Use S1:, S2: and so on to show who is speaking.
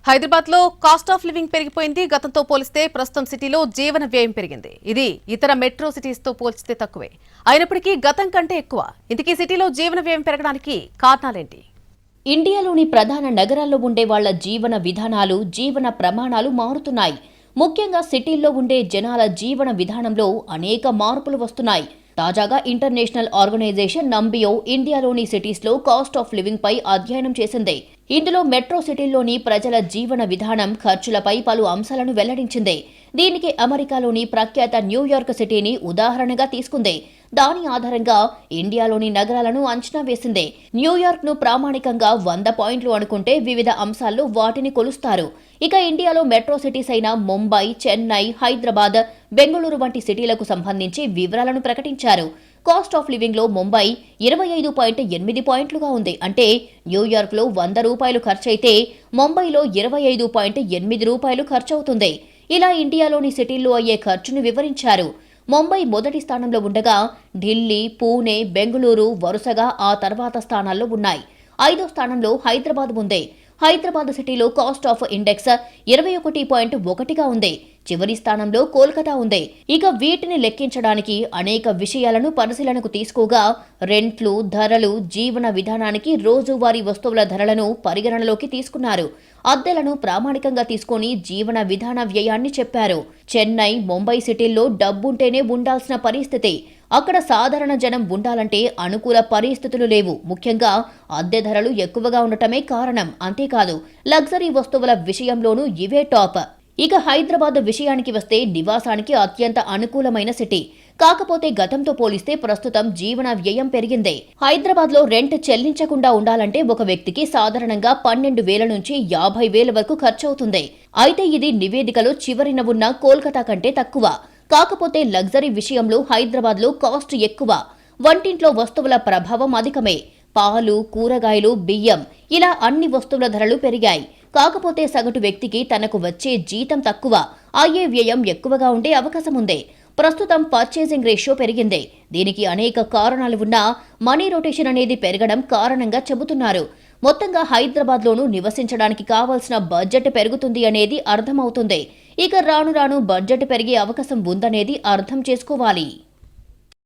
S1: హైదరాబాద్ లో cost of living పెరిగిపోయింది. గతంతో పోలిస్తే ప్రస్తుతం సిటీలో జీవన వ్యయం పెరిగింది. ఇది ఇతర మెట్రో సిటీస్ తో పోల్చితే తక్కువే. అయినప్పటికీ గతం కంటే ఎక్కువ. ఇంతకీ సిటీలో జీవన వ్యయం పెరగడానికి కారణాలేంటి?
S2: ఇండియాలోని ప్రధాన నగరాల్లో ఉండే వాళ్ల జీవన విధానాలు, జీవన ప్రమాణాలు మారుతున్నాయి. ముఖ్యంగా సిటీల్లో ఉండే జనాల జీవన విధానంలో అనేక మార్పులు వస్తున్నాయి. తాజాగా ఇంటర్నేషనల్ ఆర్గనైజేషన్ నంబియో ఇండియాలోని సిటీస్లో కాస్ట్ ఆఫ్ లివింగ్ పై అధ్యయనం చేసింది. ఇందులో మెట్రో సిటీల్లోని ప్రజల జీవన విధానం, ఖర్చులపై పలు అంశాలను వెల్లడించింది. దీనికి అమెరికాలోని ప్రఖ్యాత న్యూయార్క్ సిటీని ఉదాహరణగా తీసుకుంది. దాని ఆధారంగా ఇండియాలోని నగరాలను అంచనా వేసింది. న్యూయార్క్ ను ప్రామాణికంగా 100 పాయింట్లు అనుకుంటే వివిధ అంశాల్లో వాటిని కొలుస్తారు. ఇక ఇండియాలో మెట్రో సిటీస్ అయిన ముంబై, చెన్నై, హైదరాబాద్, బెంగళూరు వంటి సిటీలకు సంబంధించి వివరాలను ప్రకటించారు. కాస్ట్ ఆఫ్ లివింగ్ లో ముంబై 25.8 పాయింట్లుగా ఉంది. అంటే న్యూయార్క్ లో 100 రూపాయలు ఖర్చయితే ముంబైలో 25.8 రూపాయలు ఖర్చవుతుంది. ఇలా ఇండియాలోని సిటీల్లో అయ్యే ఖర్చును వివరించారు. ముంబై మొదటి స్థానంలో ఉండగా ఢిల్లీ, పూణే, బెంగళూరు వరుసగా ఆ తర్వాత స్థానాల్లో ఉన్నాయి. 5వ స్థానంలో హైదరాబాద్ ఉంది. హైదరాబాద్ సిటీలో కాస్ట్ ఆఫ్ ఇండెక్స్ 21.1గా ఉంది. చివరి స్థానంలో కోల్కతా ఉంది. ఇక వీటిని లెక్కించడానికి అనేక విషయాలను పరిశీలనకు తీసుకోగా రెంట్లు, ధరలు, జీవన విధానానికి రోజువారీ వస్తువుల ధరలను పరిగణనలోకి తీసుకున్నారు. అద్దెలను ప్రామాణికంగా తీసుకుని జీవన విధాన వ్యయాన్ని చెప్పారు. చెన్నై, ముంబై సిటీల్లో డబ్బుంటేనే ఉండాల్సిన పరిస్థితి. అక్కడ సాధారణ జనం ఉండాలంటే అనుకూల పరిస్థితులు లేవు. ముఖ్యంగా అద్దె ధరలు ఎక్కువగా ఉండటమే కారణం. అంతేకాదు లగ్జరీ వస్తువుల విషయంలోనూ ఇవే టాప్. ఇక హైదరాబాద్ విషయానికి వస్తే నివాసానికి అత్యంత అనుకూలమైన సిటీ. కాకపోతే గతంతో పోలిస్తే ప్రస్తుతం జీవన వ్యయం పెరిగింది. హైదరాబాద్ లో రెంట్ చెల్లించకుండా ఉండాలంటే ఒక వ్యక్తికి సాధారణంగా 12,000 నుంచి 50,000 వరకు ఖర్చవుతుంది. అయితే ఇది నివేదికలో చివరిన ఉన్న కోల్కతా కంటే తక్కువ. కాకపోతే లగ్జరీ విషయంలో హైదరాబాద్ లో కాస్ట్ ఎక్కువ. వంటింట్లో వస్తువుల ప్రభావం అధికమే. పాలు, కూరగాయలు, బియ్యం ఇలా అన్ని వస్తువుల ధరలు పెరిగాయి. కాకపోతే సగటు వ్యక్తికి తనకు వచ్చే జీతం తక్కువ, అయ్యే వ్యయం ఎక్కువగా ఉండే అవకాశం ఉంది. ప్రస్తుతం పర్చేసింగ్ రేషియో పెరిగింది. దీనికి అనేక కారణాలు ఉన్నా మనీ రొటేషన్ అనేది పెరగడం కారణంగా చెబుతున్నారు. మొత్తంగా హైదరాబాద్లోనూ నివసించడానికి కావాల్సిన బడ్జెట్ పెరుగుతుంది అనేది అర్థమవుతుంది. ఇక రాను రాను బడ్జెట్ పెరిగే అవకాశం ఉందనేది అర్థం చేసుకోవాలి.